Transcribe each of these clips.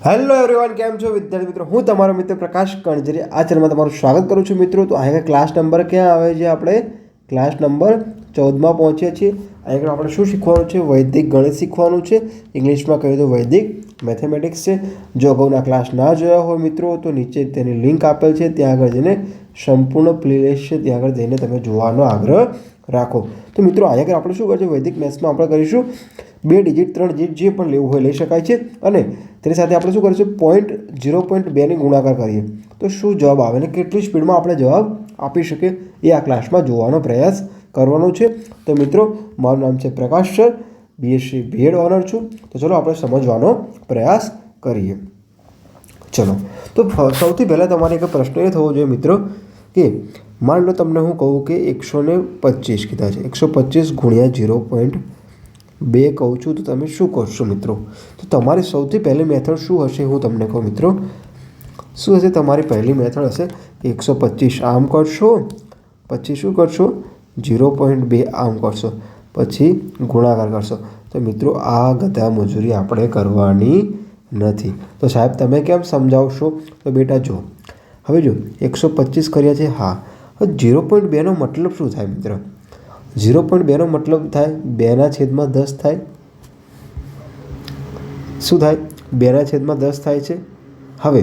Hello everyone, કેમ છો વિદ્યાર્થી મિત્રો? હું તમારો મિત્ર પ્રકાશ કણજરી આ ચેનલમાં તમારું સ્વાગત કરું છું મિત્રો. તો અહીંયા ક્લાસ નંબર ક્યાં આવે છે? આપણે ક્લાસ નંબર 14માં પહોંચ્યા છીએ. અહીંયા આપણે શું શીખવાનું છે? વૈદિક ગણિત શીખવાનું છે. ઇંગ્લિશમાં કહીએ તો વૈદિક મેથેમેટિક્સ છે. જો અગાઉના ક્લાસ ના જોયા હોય મિત્રો તો નીચે તેની લિંક આપેલ છે, ત્યાં આગળ જઈને સંપૂર્ણ પ્લેલિસ્ટ છે, ત્યાં આગળ જઈને તમે જોવાનો આગ્રહ રાખો. તો મિત્રો અહીંયા આપણે શું કરીશું? વૈદિક મેથ્સમાં આપણે કરીશું 2 ડિજિટ 3 ડિજિટ જે પણ લેવું હોય લઈ શકાય છે. અને તેની સાથે આપણે શું કરીશું? 0.2ની ગુણાકાર કરીએ તો શું જવાબ આવે ને કેટલી સ્પીડમાં આપણે જવાબ આપી શકીએ એ આ ક્લાસમાં જોવાનો પ્રયાસ કરવાનો છે. તો મિત્રો, મારું નામ છે પ્રકાશ સર, બીએસસી બીએડ ઓનર છું. તો ચલો આપણે સમજવાનો પ્રયાસ કરીએ. ચલો, તો સૌથી પહેલાં તમારે એક પ્રશ્ન એ થવો જોઈએ મિત્રો કે માની લો તમને હું કહું કે 125 કીધા છે, 125 ગુણ્યા 0.2 કહું છું, તો તમે શું કરશો મિત્રો? તો તમારી સૌથી પહેલી મેથડ શું હશે હું તમને કહું મિત્રો. શું હશે તમારી પહેલી મેથડ? હશે 125 આમ કરશો, પછી શું કરશો? 0.2 આમ કરશો, પછી ગુણાકાર કરશો. તો મિત્રો આ ગધા મજૂરી આપણે કરવાની નથી. તો સાહેબ તમે કેમ સમજાવશો? તો બેટા જો, હવે જો 125 કર્યા છે, હા. હવે 0.2નો મતલબ શું થાય મિત્ર? 0.2નો મતલબ થાય 2/10 થાય. શું થાય? 2/10 થાય છે. હવે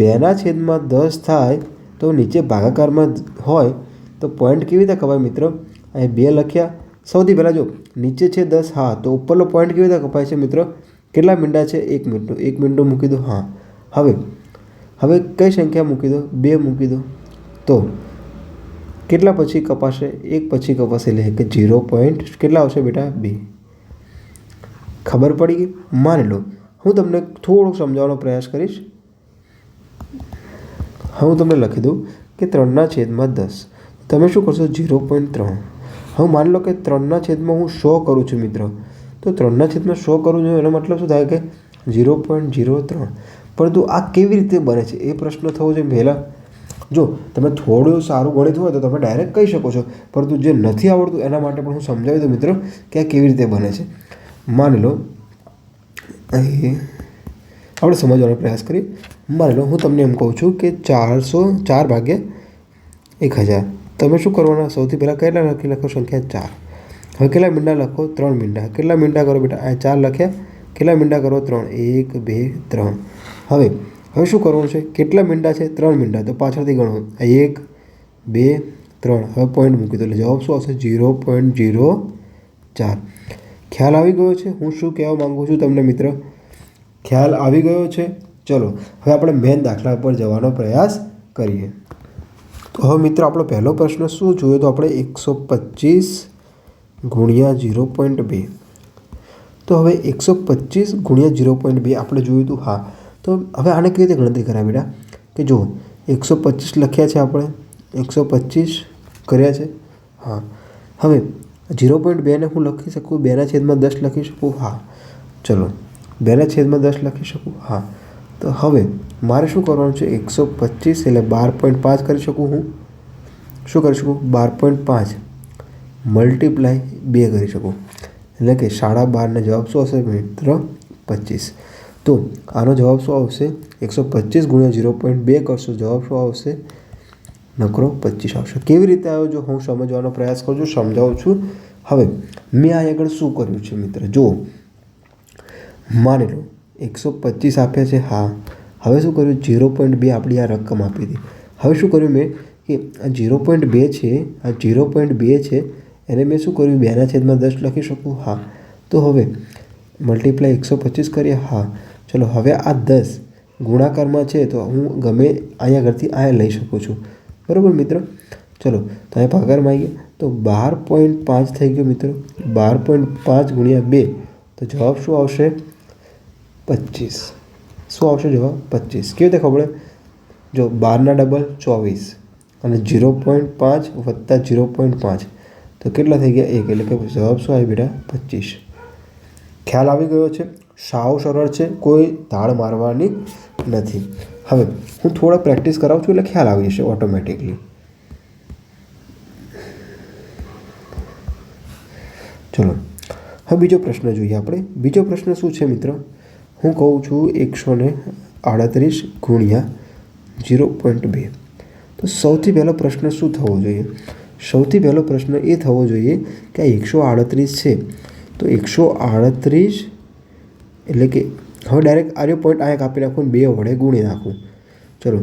2/10 થાય તો નીચે ભાગાકારમાં હોય તો પોઈન્ટ કેવી રીતે કપાય મિત્રો? અહીં 2 લખ્યા. સૌથી પહેલાં જો નીચે છે 10, હા, તો ઉપરનો પોઈન્ટ કેવી રીતે કપાય છે મિત્રો? કેટલા મીંડા છે? 1 મીંડું. 1 મીંડું મૂકી દો, હા. હવે કઈ સંખ્યા મૂકી દો? 2 મૂકી દો. તો કેટલા પછી કપાશે? 1 પછી કપાશે, એટલે કે 0. કેટલા આવશે બેટા? 2. ખબર પડી ગઈ? માની લો હું તમને થોડુંક સમજાવવાનો પ્રયાસ કરીશ. હું તમને લખી દઉં કે 3/10. તમે શું કરશો? 0.3. હવે માની લો કે 3/100 હું 100 કરું છું મિત્રો. તો 3/100 કરું છું એનો મતલબ શું થાય કે 0.03. પરંતુ આ કેવી રીતે બને છે એ પ્રશ્ન થવો જોઈએ પહેલાં. જો તમે થોડું સારું ગણિત હોય તો તમે ડાયરેક્ટ કહી શકો છો, પરંતુ જે નથી આવડતું એના માટે પણ હું સમજાવી દઉં મિત્રો કે આ કેવી રીતે બને છે. માની લો અહીં આપણે સમજવાનો પ્રયાસ કરીએ. માની લો હું તમને એમ કહું છું કે 4/1000. તમે શું કરવાના? સૌથી પહેલાં કેટલા લખો? સંખ્યા 4. હવે કેટલા મીંડા લખો? 3 મીંડા. કેટલા મીંડા કરો બેટા? આ 4 લખ્યા. કેટલા મીંડા કરો? 3. 1 2 3. હવે શું કરવાનું છે? કેટલા મીંડા છે? 3 મીંડા. તો પાછળથી ગણો. 1 2 3. હવે પોઈન્ટ મૂકી દો એટલે જવાબ શું આવશે? 0.04. ખ્યાલ આવી ગયો છે હું શું કહેવા માગું છું તમને મિત્ર? ખ્યાલ આવી ગયો છે? ચલો હવે આપણે મેન દાખલા પર જવાનો પ્રયાસ કરીએ. તો હવે મિત્રો આપણો પહેલો પ્રશ્ન શું જોઈએ? તો આપણે 125 ગુણ્યા 0.2. તો હવે 125 ગુણ્યા 0.2 આપણે જોયું હતું, હા. તો હવે આને કેવી રીતે ગણતરી કરાય બેટા? કે જો 125 લખ્યા છે આપણે, 125 કર્યા છે, હા. હવે 0.2ને હું લખી શકું? 2/10 લખી શકું, હા. ચલો 2/10 લખી શકું, હા. તો હવે મારે શું કરવાનું છે? 125 એટલે 12.5 કરી શકું હું. શું કરી શકું? 12.5 મલ્ટીપ્લાય 2 કરી શકું, એટલે કે 12.5 જવાબ શું આવશે મિત્ર? 25. તો આનો જવાબ શું આવશે? 125 ગુણ્યા 0.2 કરશો, જવાબ શું આવશે? નકરો 25 આવશે. કેવી રીતે આવ્યો જો હું સમજવાનો પ્રયાસ કરું છું, સમજાવું છું. હવે મેં આ આગળ શું કર્યું છે મિત્ર? જુઓ, માની લો 125 આપ્યા છે, હા. હવે શું કર્યું? 0.2 આપણી આ રકમ આપી હતી. હવે શું કર્યું મેં કે આ 0.2 છે, આ 0.2 છે, એને મેં શું કર્યું? 2/10 લખી શકું, હા. તો હવે મલ્ટીપ્લાય 125 કરીએ, હા. ચલો હવે આ 10 ગુણાકારમાં છે તો હું ગમે અહીંયા આગળથી અહીંયા લઈ શકું છું, બરાબર મિત્રો? ચલો તો અહીંયા ભાગાકારમાં આવી ગયા તો 12.5 થઈ ગયો મિત્રો. 12.5 ગુણ્યા 2 તો જવાબ શું આવશે? 25. શું આવશે જવાબ? 25. કેવી રીતે ખબર? જો 12 ના ડબલ 24 અને 0.5 વત્તા 0.5 તો કેટલા થઈ ગયા? 1. એટલે કે જવાબ શું આવે બેટા? 25. ખ્યાલ આવી ગયો છે? સાવ સરળ છે, કોઈ ધાડ મારવાની નથી. હવે હું થોડા પ્રેક્ટિસ કરાવું છું એટલે ખ્યાલ આવી જશે ઓટોમેટિકલી. ચલો હવે બીજો પ્રશ્ન જોઈએ આપણે. બીજો પ્રશ્ન શું છે મિત્રો? હું કહું છું 138 ગુણ્યા 0.2. તો સૌથી પહેલો પ્રશ્ન શું થવો જોઈએ? સૌથી પહેલો પ્રશ્ન એ થવો જોઈએ કે આ 138 છે, તો 138 એટલે કે હવે ડાયરેક્ટ આર્યો પોઈન્ટ અહીંયા કાપી નાખું, 2 વડે ગુણી નાખું. ચલો,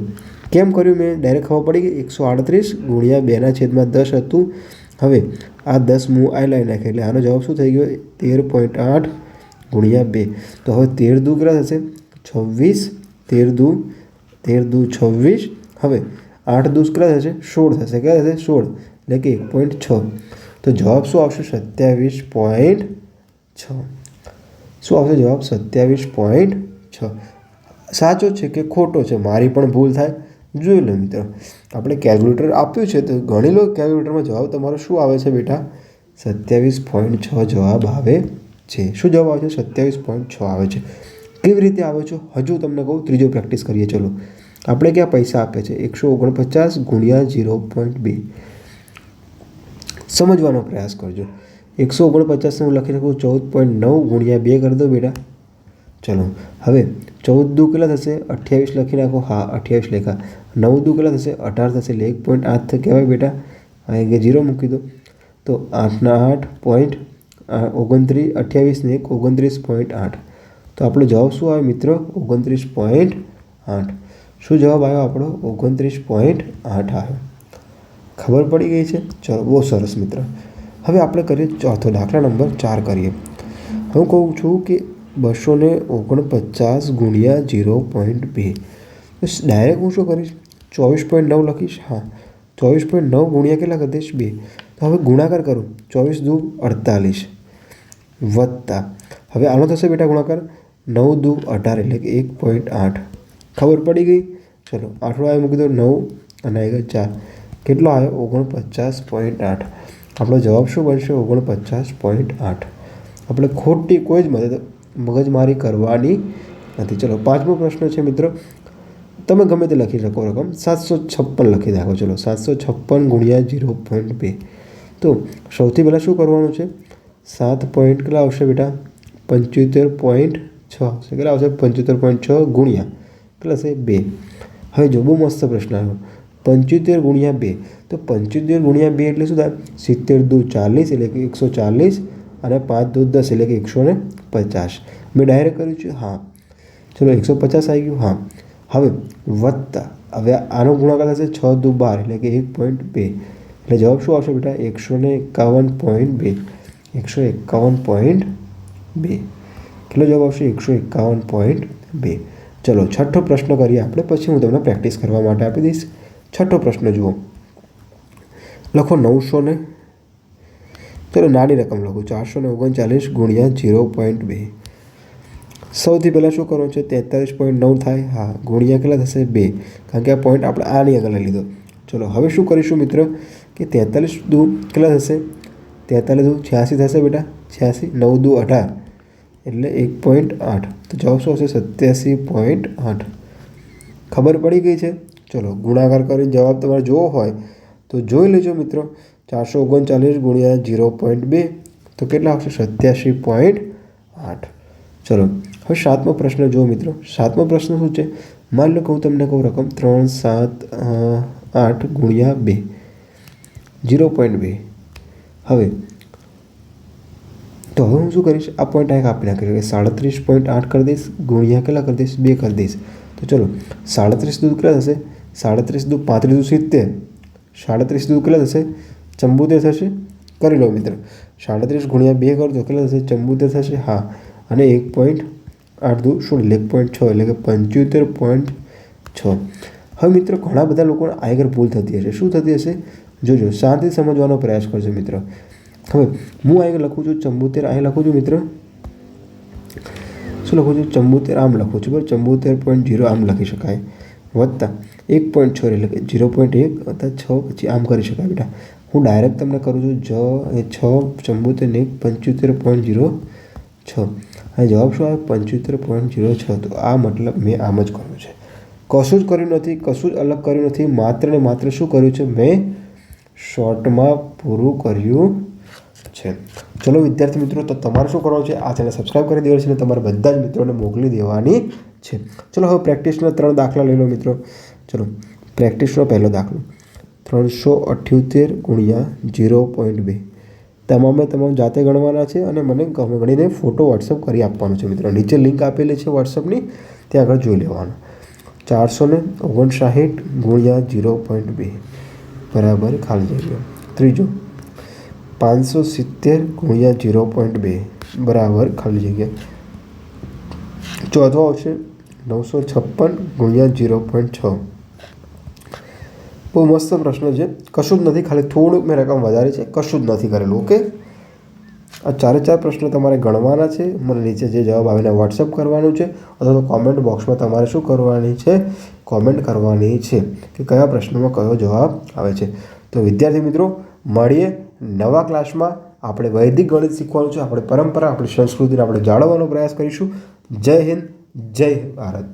કેમ કર્યું મેં? ડાયરેક્ટ ખબર પડી ગઈ. 138 ગુણ્યા 2/10 હતું. હવે આ 10 હું આ લઈ નાખે એટલે આનો જવાબ શું થઈ ગયો? 13.8 ગુણ્યા 2. તો હવે 13 દુ કેટલા થશે? 26. 13 દુ 26. હવે 8 દુ કેટલા થશે? 16 થશે. કેટલા થશે? 16 એટલે કે 1.6. તો જવાબ શું આવશે? 27.6. શું આવશે જવાબ? 27.6. સાચો છે કે ખોટો છે? મારી પણ ભૂલ થાય, જોઈ લો મિત્રો. આપણે કેલ્ક્યુલેટર આપ્યું છે તો ગણી લો. કેલ્ક્યુલેટરમાં જવાબ તમારો શું આવે છે બેટા? 27.6 જવાબ આવે છે. શું જવાબ આવે છે? 27.6 આવે છે. કેવી રીતે આવે છે હજુ તમને કહું. ત્રીજો પ્રેક્ટિસ કરીએ. ચલો, આપણે ક્યાં પૈસા આપે છે? 149 ગુણ્યા 0.2. સમજવાનો પ્રયાસ કરજો. 149 હું લખી શકું 14.9 ગુણ્યા 2 કરી દો બેટા. ચલો, હવે 14 દુ કેટલા થશે? 28 લખી નાખો. હા, 28 લેખા. 9 દુ કેટલા થશે? 18 થશે એટલે 1.8 કહેવાય બેટા. અહીં 0 મૂકી દો. તો 8 ના 8 પોઈન્ટ 29, 28 ને 29.8. તો આપણો જવાબ શું આવે મિત્રો? 29.8. શું જવાબ આવ્યો આપણો? 29.8 આવ્યો. ખબર પડી ગઈ છે? ચલો, બહુ સરસ મિત્ર. હવે આપણે કરીએ ચોથો દાખલા નંબર 4 કરીએ. હું કહું છું કે 249 ગુણ્યા 0.2. ડાયરેક્ટ હું શું કરીશ? 24.9 લખીશ. હા, 24.9 ગુણ્યા કેટલા કરી દઈશ? 2. તો હવે ગુણાકાર કરું. 24 દુ 48 વત્તા, હવે આનો થશે બેટા ગુણાકાર 9 દુ 18 એટલે કે 1.8. ખબર પડી ગઈ? ચલો, 8 આવે મૂકી દો. 9 અને 4 કેટલો આવ્યો? 49.8. આપણો જવાબ શું બનશે? 49.8. આપણે ખોટી કોઈ જ મગજમારી કરવાની નથી. ચલો, 5મો પ્રશ્ન છે મિત્રો. તમે ગમે તે લખી શકો રકમ. 756 લખી નાખો. ચલો, 756 ગુણ્યા 0.2. તો સૌથી પહેલાં શું કરવાનું છે? 7 પોઈન્ટ કેટલા આવશે બેટા? 75.6 આવશે. કેટલા આવશે? 75.6 ગુણ્યા કેટલા હશે? 2. હવે જો, બહુ મસ્ત પ્રશ્ન આવ્યો. 75 ગુણ્યા 2. તો 75 ગુણ્યા 2 એટલે શું થાય? 70 દુ 40 એટલે કે 140 અને 5 દુ 10 એટલે કે 150. મેં ડાયરેક્ટ કર્યું છે. હા, ચલો, 150 આવી ગયું. હા, હવે વત્તા, હવે આનો ગુણાકાર થશે 6 દુ 12 એટલે કે 1.2. એટલે જવાબ શું આવશે બેટા? 151.2. 151.2. કેટલો જવાબ આવશે? 151.2. ચલો, છઠ્ઠો પ્રશ્ન કરીએ આપણે, પછી હું તમને પ્રેક્ટિસ કરવા માટે આપી દઈશ. છઠ્ઠો પ્રશ્ન જુઓ. લખો 900 ને, ચલો નાની રકમ લખું, 439 ગુણ્યા 0.2. સૌથી પહેલાં શું કરવાનું છે? 43.9 થાય. હા, ગુણ્યા કેટલા થશે? 2. કારણ કે આ પોઈન્ટ આપણે આની આગળ લઈ લીધો. ચલો, હવે શું કરીશું મિત્ર કે 43 દુ કેટલા થશે? 43 દુ 86 થશે બેટા. 86. 9 દુ 18 એટલે 1.8. તો જવાબ શું આવશે? 87.8. ખબર પડી ગઈ છે? ચલો, ગુણાકાર કરીને જવાબ તમારે જોવો હોય તો જોઈ લેજો મિત્રો. 439 ગુણ્યા 0.2 તો કેટલા આવશે? 87.8. ચલો, હવે 7મો પ્રશ્ન જુઓ મિત્રો. 7મો પ્રશ્ન શું છે? માની લો કે હું તમને કહું રકમ 378 ગુણ્યા 2 0.2. હવે તો હવે હું શું કરીશ? આ પોઈન્ટ અહીં કાપી નાખીશ. 37.8 કરી દઈશ ગુણ્યા કેટલા કરી દઈશ? 2 કરી દઈશ. તો ચલો, 37 દુ કેટલા થશે? 37 દુ 35 દુ 70. 37 દુ કેટલા થશે? 74 થશે. કરી લો મિત્ર. 37 ગુણ્યા 2 કરો તો કેટલા થશે? 74 થશે. હા, અને 1.8 દુ 16 1.6 એટલે કે 75.6. હવે મિત્રો ઘણા બધા લોકોને આગળ ભૂલ થતી હશે. શું થતી હશે? જોજો, શાંતિ સમજવાનો પ્રયાસ કરજો મિત્રો. હવે હું આગળ લખું છું 74, અહીં લખું છું મિત્ર. શું લખું છું? 74 આમ લખું છું બરાબર. 74.0 આમ લખી શકાય. વત્તા 1.6 એટલે કે 0.1 વત્તા 6 પછી આમ કરી શકાય બેટા. હું ડાયરેક્ટ તમને કરું છું. એ 6 74 ને 75.06. અહીં જવાબ શું આવે? 75.06. તો આ મતલબ મેં આમ જ કર્યું છે. કશું જ કર્યું નથી, કશું જ અલગ કર્યું નથી. માત્ર ને માત્ર શું કર્યું છે? મેં શોર્ટમાં પૂરું કર્યું છે. ચલો વિદ્યાર્થી મિત્રો, તો તમારે શું કરવાનું છે? આ ચેનલ સબસ્ક્રાઈબ કરી દેવાની છે અને તમારા બધા જ મિત્રોને મોકલી દેવાની છે. ચલો હવે પ્રેક્ટિસના 3 દાખલા લઈ લો મિત્રો. ચલો પ્રેક્ટિસનો પહેલો દાખલો 378 ગુણ્યા 0.2. તમામ જાતે ગણવાના છે અને મને ગણીને ફોટો વોટ્સઅપ કરી આપવાનો છે મિત્રો. નીચે લિંક આપેલી છે વોટ્સઅપની, ત્યાં આગળ જોઈ લેવાનું. 459 ગુણ્યા 0.2 બરાબર ખાલી જગ્યા. ત્રીજો 570 ગુણ્યા 0.2 બરાબર ખાલી જગ્યા. ચોથો આવશે 956 ગુણ્યા 0.6. બહુ મસ્ત પ્રશ્ન છે. કશું જ નથી, ખાલી થોડુંક મેં રકમ વધારી છે, કશું જ નથી કરેલું. ઓકે, આ 4 પ્રશ્નો તમારે ગણવાના છે. મને નીચે જે જવાબ આવીને વોટ્સઅપ કરવાનું છે અથવા તો કોમેન્ટ બોક્સમાં તમારે શું કરવાની છે? કોમેન્ટ કરવાની છે કે કયા પ્રશ્નમાં કયો જવાબ આવે છે. તો વિદ્યાર્થી મિત્રો, મળીએ નવા ક્લાસમાં. આપણે વૈદિક ગણિત શીખવાનું છે. આપણે પરંપરા, આપણી સંસ્કૃતિને આપણે જાળવવાનો પ્રયાસ કરીશું. જય હિન્દ, જય ભારત.